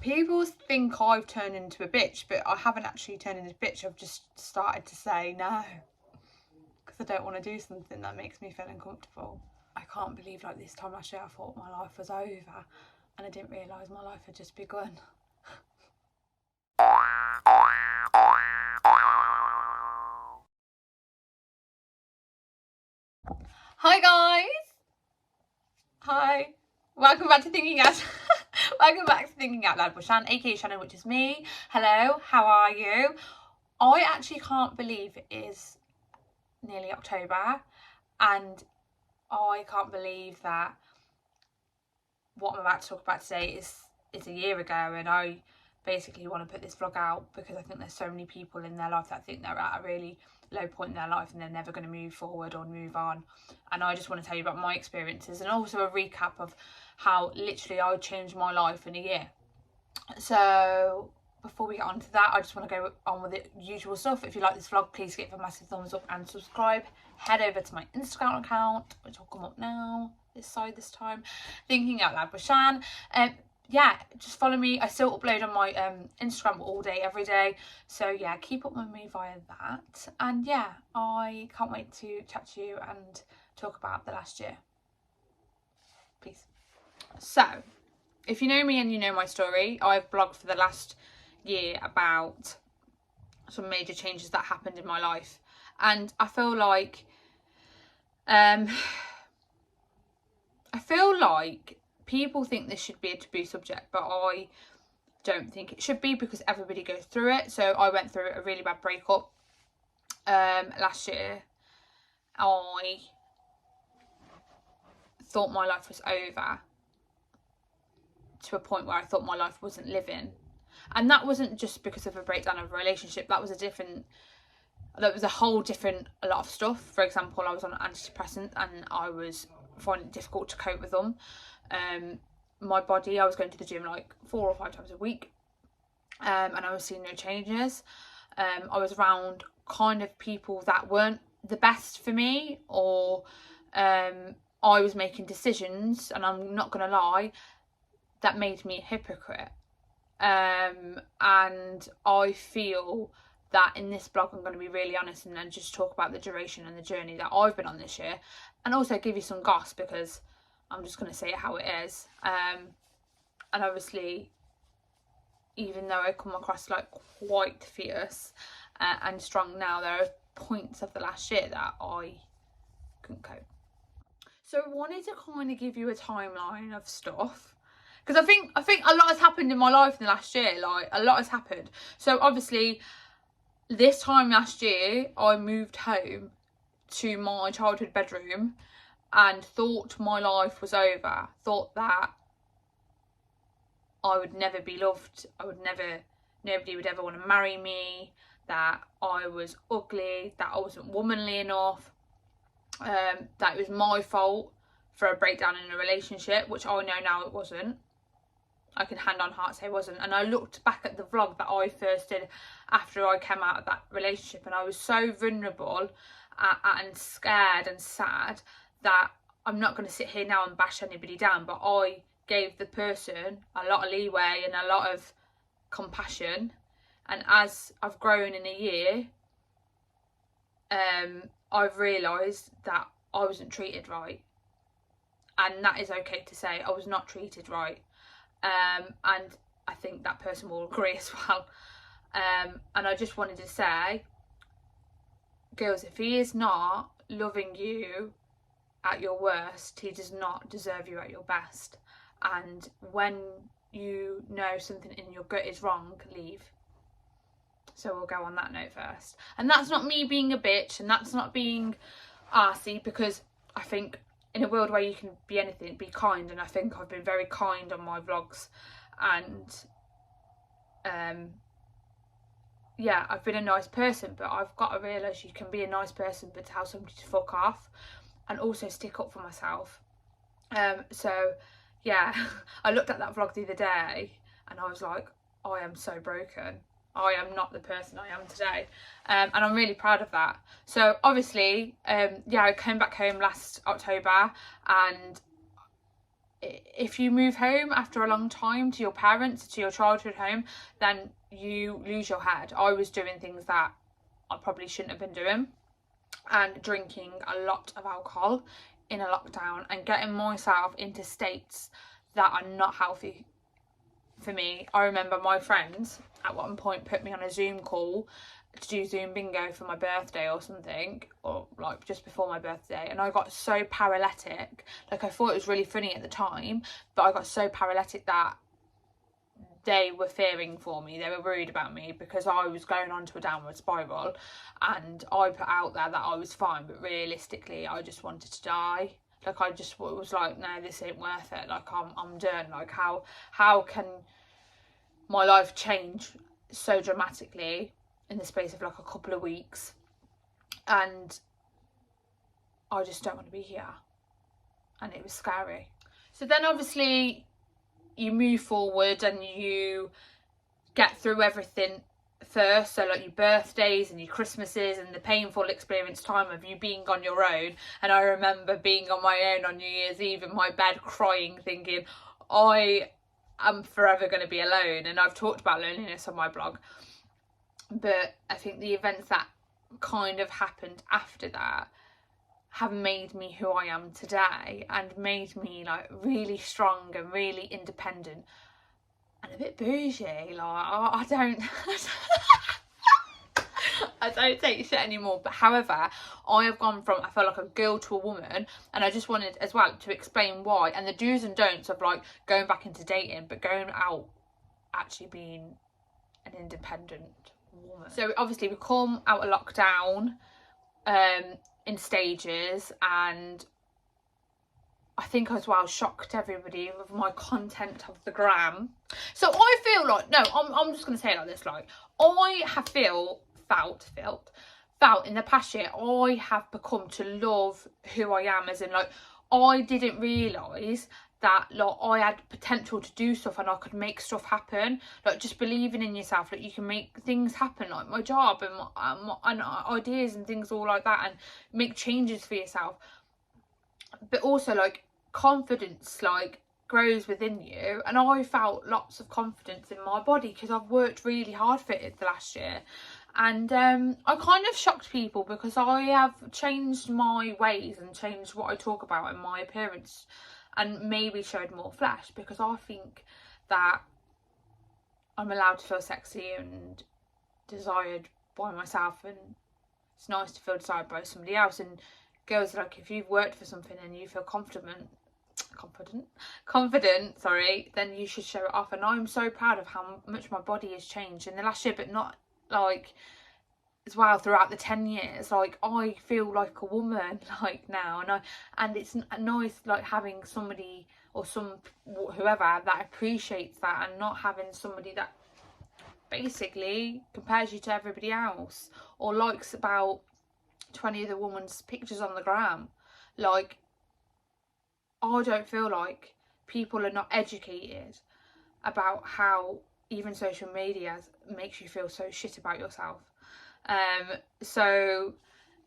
People think I've turned into a bitch, but I haven't actually turned into a bitch. I've just started to say no because I don't want to do something that makes me feel uncomfortable. I can't believe, like, this time last year I thought my life was over and I didn't realise my life had just begun. Hi guys! Hi! Welcome back to Thinking Out Welcome back to Thinking Out Loud with Shan, aka Shannon, which is me. Hello, how are you? I actually can't believe it is nearly October, and I can't believe that what I'm about to talk about today is a year ago, and I basically want to put this vlog out because I think there's so many people in their life that think they're at a really low point in their life and they're never going to move forward or move on. And I just want to tell you about my experiences and also a recap of how literally I changed my life in a year. So before we get on to that, I just want to go on with the usual stuff. If you like this vlog, please give it a massive thumbs up and subscribe. Head over to my Instagram account, which will come up now, this side this time, Thinking Out Loud with Shan. Yeah, just follow me. I still upload on my Instagram all day, every day. So yeah, keep up with me via that. And yeah, I can't wait to chat to you and talk about the last year. Peace. So, if you know me and you know my story, I've blogged for the last year about some major changes that happened in my life. And I feel like people think this should be a taboo subject, but I don't think it should be because everybody goes through it. So I went through a really bad breakup last year. I thought my life was over to a point where I thought my life wasn't living. And that wasn't just because of a breakdown of a relationship. That was a whole different lot of stuff. For example, I was on antidepressants and I was finding it difficult to cope with them. My body, I was going to the gym like 4 or 5 times a week, and I was seeing no changes. I was around kind of people that weren't the best for me, or I was making decisions, and I'm not gonna lie, that made me a hypocrite. And I feel that in this blog I'm going to be really honest and then just talk about the duration and the journey that I've been on this year, and also give you some goss because I'm just going to say it how it is. And obviously, even though I come across like quite fierce and strong now, there are points of the last year that I couldn't cope. So I wanted to kind of give you a timeline of stuff, because I think a lot has happened in my life in the last year. Like, a lot has happened. So obviously, this time last year, I moved home to my childhood bedroom and thought my life was over. Thought that I would never be loved. Nobody would ever want to marry me. That I was ugly. That I wasn't womanly enough. That it was my fault for a breakdown in a relationship, which I know now it wasn't. I can hand on heart say it wasn't. And I looked back at the vlog that I first did after I came out of that relationship, and I was so vulnerable and scared and sad that I'm not going to sit here now and bash anybody down, but I gave the person a lot of leeway and a lot of compassion. And as I've grown in a year, I've realised that I wasn't treated right. And that is okay to say. I was not treated right. And I think that person will agree as well. And I just wanted to say, girls, if he is not loving you at your worst, he does not deserve you at your best. And when you know something in your gut is wrong, leave. So we'll go on that note first. And that's not me being a bitch, and that's not being arsey, because I think in a world where you can be anything, be kind. And I think I've been very kind on my vlogs, and yeah, I've been a nice person, but I've got to realise you can be a nice person but tell somebody to fuck off, and also stick up for myself. So yeah, I looked at that vlog the other day and I was like, I am so broken. I am not the person I am today, and I'm really proud of that. So obviously, yeah, I came back home last October, and if you move home after a long time to your parents, to your childhood home, then you lose your head. I was doing things that I probably shouldn't have been doing, and drinking a lot of alcohol in a lockdown and getting myself into states that are not healthy for me. I remember my friends at one point put me on a Zoom call to do Zoom bingo for my birthday or something, or like just before my birthday, and I got so paralytic. Like, I thought it was really funny at the time, but I got so paralytic that they were fearing for me. They were worried about me because I was going on to a downward spiral, and I put out there that I was fine, but realistically I just wanted to die. Like, I just was like, no, this ain't worth it. Like, I'm done. Like, how can my life change so dramatically in the space of like a couple of weeks, and I just don't want to be here. And it was scary. So then obviously you move forward and you get through everything first, so like your birthdays and your Christmases and the painful experience time of you being on your own. And I remember being on my own on New Year's Eve in my bed crying, thinking I am forever going to be alone. And I've talked about loneliness on my blog, but I think the events that kind of happened after that have made me who I am today, and made me like really strong and really independent and a bit bougie. Like, I don't I don't take shit anymore. But however, I have gone from, I felt like a girl to a woman, and I just wanted as well to explain why, and the do's and don'ts of like going back into dating, but going out actually being an independent woman. So obviously we come out of lockdown in stages, and I think as well shocked everybody with my content of the gram. So I feel like, no, I'm just going to say it like this, like, I have felt in the past year, I have become to love who I am, as in like, I didn't realise that like I had potential to do stuff and I could make stuff happen. Like, just believing in yourself, like you can make things happen, like my job and ideas and things all like that, and make changes for yourself. But also like confidence like grows within you, and I felt lots of confidence in my body because I've worked really hard for it the last year. And I kind of shocked people because I have changed my ways and changed what I talk about in my appearance, and maybe showed more flesh, because I think that I'm allowed to feel sexy and desired by myself, and it's nice to feel desired by somebody else. And girls, like, if you've worked for something and you feel confident, sorry, then you should show it off. And I'm so proud of how much my body has changed in the last year, but not like as well throughout the 10 years. Like, I feel like a woman like now, and it's nice like having somebody or whoever that appreciates that, and not having somebody that basically compares you to everybody else or likes about 20 other women's pictures on the gram. Like, I don't feel like people are not educated about how even social media makes you feel so shit about yourself. So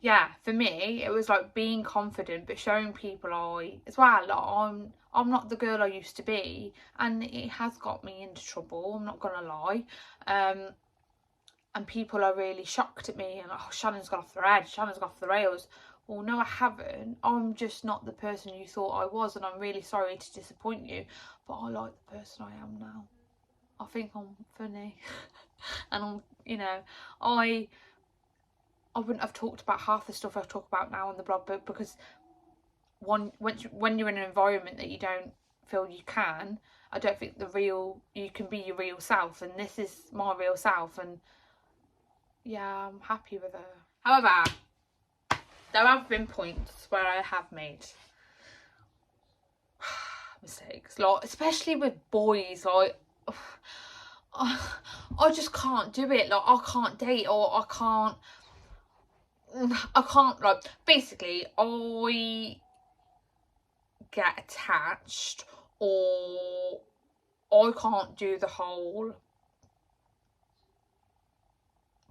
yeah, for me it was like being confident, but showing people as well, like, I'm not the girl I used to be, and it has got me into trouble, I'm not gonna lie. And people are really shocked at me and like, oh, Shannon's gone off the edge, Shannon's gone off the rails. Well, no, I haven't. I'm just not the person you thought I was, and I'm really sorry to disappoint you, but I like the person I am now. I think I'm funny and I'm, you know, I wouldn't have talked about half the stuff I talk about now on the blog, but because when you're in an environment that you don't feel you can, I don't think you can be your real self, and this is my real self, and yeah, I'm happy with her. However, there have been points where I have made mistakes, like especially with boys. Like, I just can't do it. Like, I can't date, or I can't like, basically I get attached, or I can't do the whole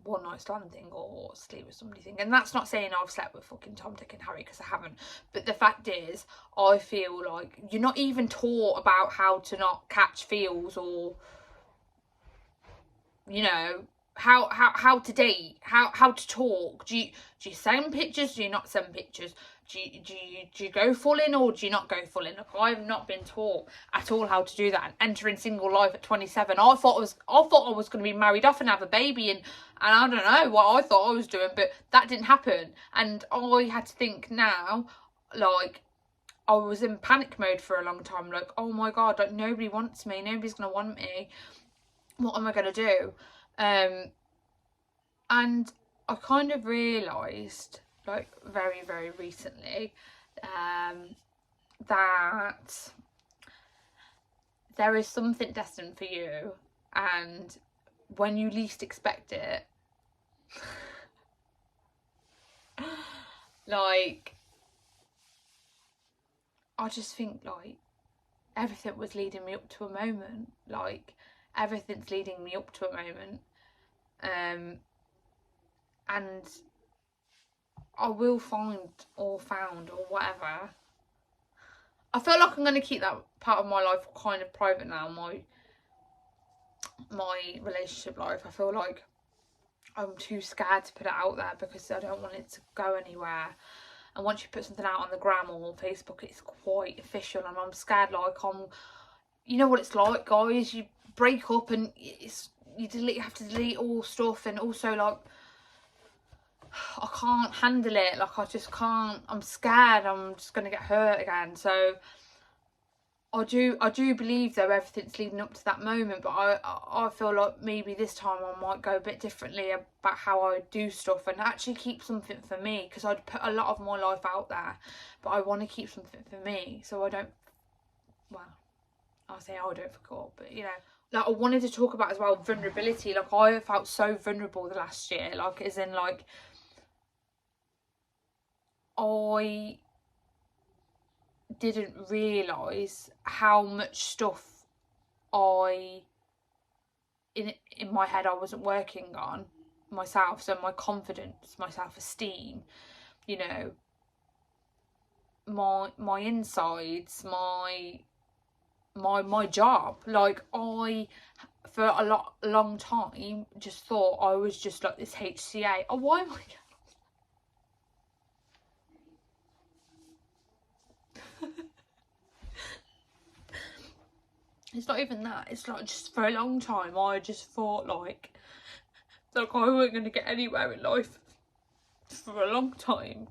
one night stand thing or sleep with somebody thing. And that's not saying I've slept with fucking Tom, Dick and Harry, because I haven't. But the fact is, I feel like you're not even taught about how to not catch feels, or, you know, how to date, how to talk. Do you send pictures? Do you not send pictures? Do you go full in, or do you not go full in? Like, I've not been taught at all how to do that. And entering single life at 27, I thought I was going to be married off and have a baby, and I don't know what I thought I was doing, but that didn't happen. And I had to think now, like, I was in panic mode for a long time. Like, oh my God, like, nobody wants me. Nobody's going to want me. What am I going to do? And I kind of realised, like, very, very recently, that there is something destined for you, and when you least expect it, like, I just think, like, everything was leading me up to a moment. Like, everything's leading me up to a moment. And I will find or found or whatever. I feel like I'm going to keep that part of my life kind of private now, my relationship life. I feel like I'm too scared to put it out there because I don't want it to go anywhere. And once you put something out on the gram or Facebook, it's quite official, and I'm scared, like, you know what it's like, guys, you break up and you have to delete all stuff, and also, like, I can't handle it. Like, I just can't. I'm scared I'm just going to get hurt again. So I do believe, though, everything's leading up to that moment, but I feel like maybe this time I might go a bit differently about how I do stuff, and actually keep something for me, because I'd put a lot of my life out there, but I want to keep something for me, so I don't, well, I'll say I don't forget, but, you know, like, I wanted to talk about as well vulnerability. Like, I felt so vulnerable the last year, like, as in, like, I didn't realise how much stuff in my head I wasn't working on myself. So my confidence, my self-esteem, you know, my insides, my job. Like, I, for a long time, just thought I was just like this HCA. Oh, why am I it's not even that. It's like, just for a long time I just thought like I wasn't going to get anywhere in life. For a long time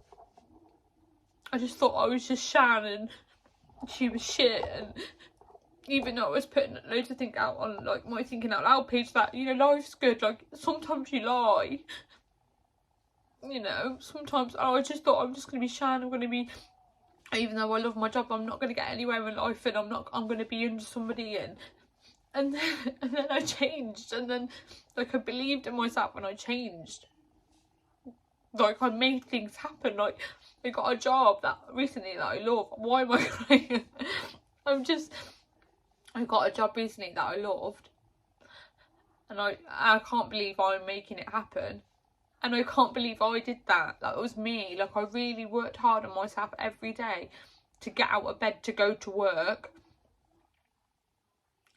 I just thought I was just Shan and she was shit, and even though I was putting loads of things out on, like, my Thinking Out Loud page, that, you know, life's good, like, sometimes you lie, you know, sometimes I just thought I'm just going to be Shan, I'm going to be, even though I love my job, I'm not going to get anywhere in life, and I'm going to be under somebody, and then I changed, and then, like, I believed in myself and I changed. Like, I made things happen. Like, I got a job that recently that I love. Why am I crying? I got a job recently that I loved, and I can't believe I'm making it happen. And I can't believe I did that. That was me. Like, I really worked hard on myself every day to get out of bed to go to work.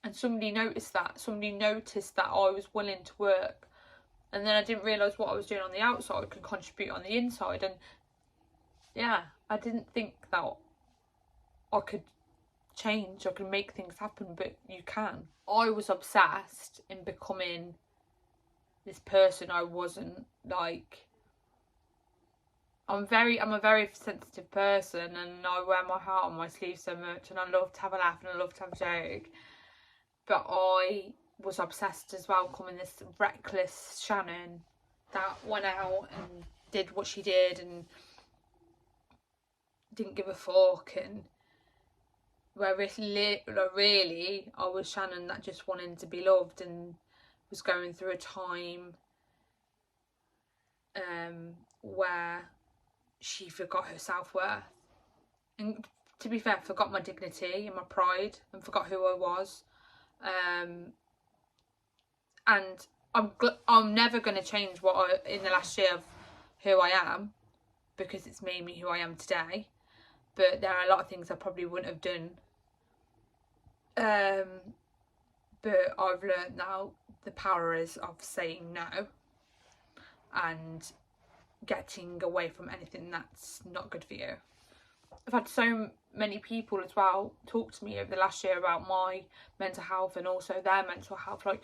And somebody noticed that. Somebody noticed that I was willing to work. And then I didn't realise what I was doing on the outside could contribute on the inside. And yeah, I didn't think that I could change, I could make things happen, but you can. I was obsessed in becoming this person I wasn't. Like, I'm a very sensitive person, and I wear my heart on my sleeve so much, and I love to have a laugh and I love to have a joke. But I was obsessed as well, becoming this reckless Shannon that went out and did what she did and didn't give a fuck, and where really I was Shannon that just wanted to be loved and was going through a time where she forgot her self-worth, and, to be fair, forgot my dignity and my pride, and forgot who I was, and I'm never going to change in the last year of who I am, because it's made me who I am today. But there are a lot of things I probably wouldn't have done. But I've learned now the power is of saying no and getting away from anything that's not good for you. I've had so many people as well talk to me over the last year about my mental health and also their mental health. Like,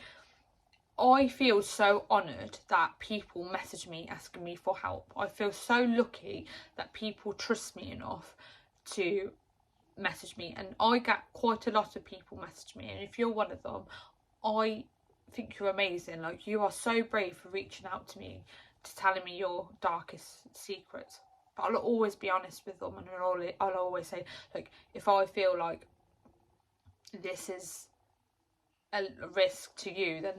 I feel so honoured that people message me asking me for help. I feel so lucky that people trust me enough to message me, and I get quite a lot of people message me, and if you're one of them, I think you're amazing. Like, you are so brave for reaching out to me, to telling me your darkest secrets. But I'll always be honest with them, and I'll always say, like, if I feel like this is a risk to you, then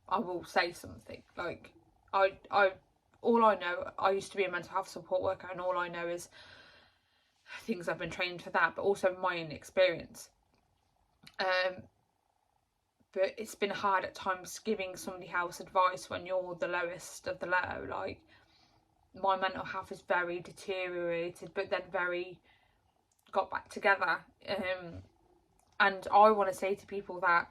I will say something. Like, all I know, I used to be a mental health support worker, and all I know is things I've been trained for that, but also my own experience. But it's been hard at times giving somebody else advice when you're the lowest of the low. Like, my mental health is very deteriorated, but then very got back together. And I want to say to people that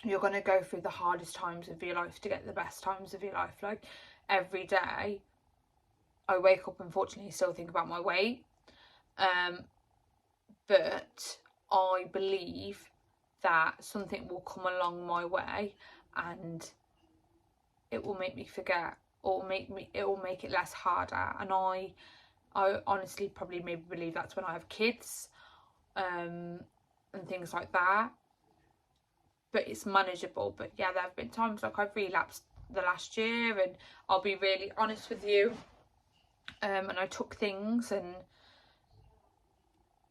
you're going to go through the hardest times of your life to get the best times of your life. Like, every day I wake up, unfortunately, still think about my weight. But I believe that something will come along my way and it will make me forget, or it will make it less harder. And I honestly probably maybe believe that's when I have kids, and things like that. But it's manageable. But yeah, there have been times like I've relapsed the last year, and I'll be really honest with you, and I took things and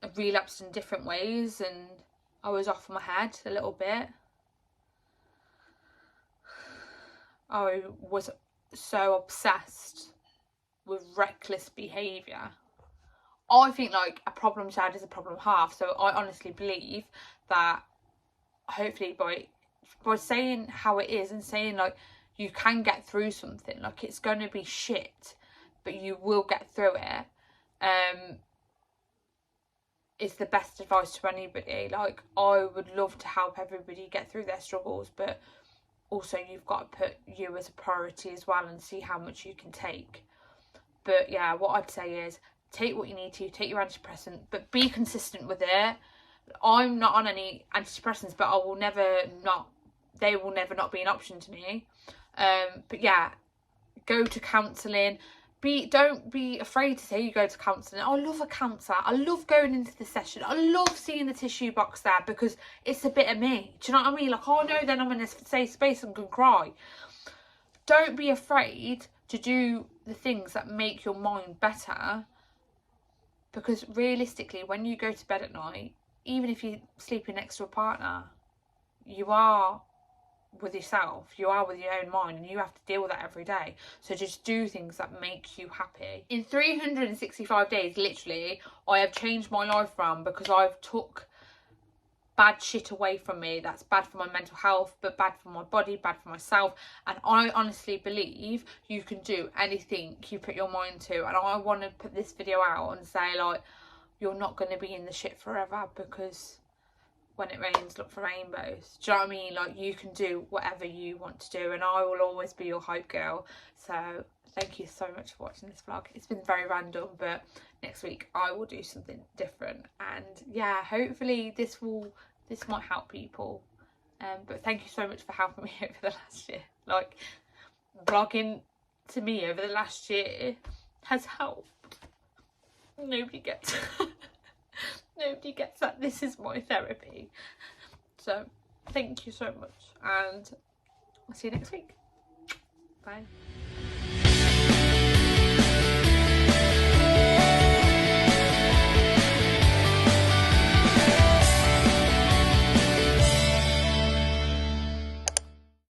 I relapsed in different ways, and I was off my head a little bit. I was so obsessed with reckless behaviour. I think, like, a problem child is a problem half. So I honestly believe that hopefully by saying how it is and saying, like, you can get through something, like, it's going to be shit, but you will get through it, is the best advice to anybody. Like, I would love to help everybody get through their struggles, but also you've got to put you as a priority as well and see how much you can take. But yeah, what I'd say is take what you need to, take your antidepressant, but be consistent with it. I'm not on any antidepressants, but they will never not be an option to me. But yeah, go to counselling. Don't be afraid to say you go to counselling. I love a counsellor. I love going into the session. I love seeing the tissue box there because it's a bit of me. Do you know what I mean? Like, I know then I'm in a safe space and can cry. Don't be afraid to do the things that make your mind better, because realistically, when you go to bed at night, even if you're sleeping next to a partner, you are with yourself, you are with your own mind, and you have to deal with that every day. So just do things that make you happy. In 365 days, literally, I have changed my life around because I've took bad shit away from me that's bad for my mental health, but bad for my body, bad for myself. And I honestly believe you can do anything you put your mind to. And I want to put this video out and say, like, you're not going to be in the shit forever, because when it rains, look for rainbows. Do you know what I mean? Like, you can do whatever you want to do, and I will always be your hype girl. So thank you so much for watching this vlog. It's been very random, but next week I will do something different. And yeah, hopefully this might help people. But thank you so much for helping me over the last year. Like, vlogging to me over the last year has helped. Nobody gets nobody gets that this is my therapy. So thank you so much, and I'll see you next week. Bye.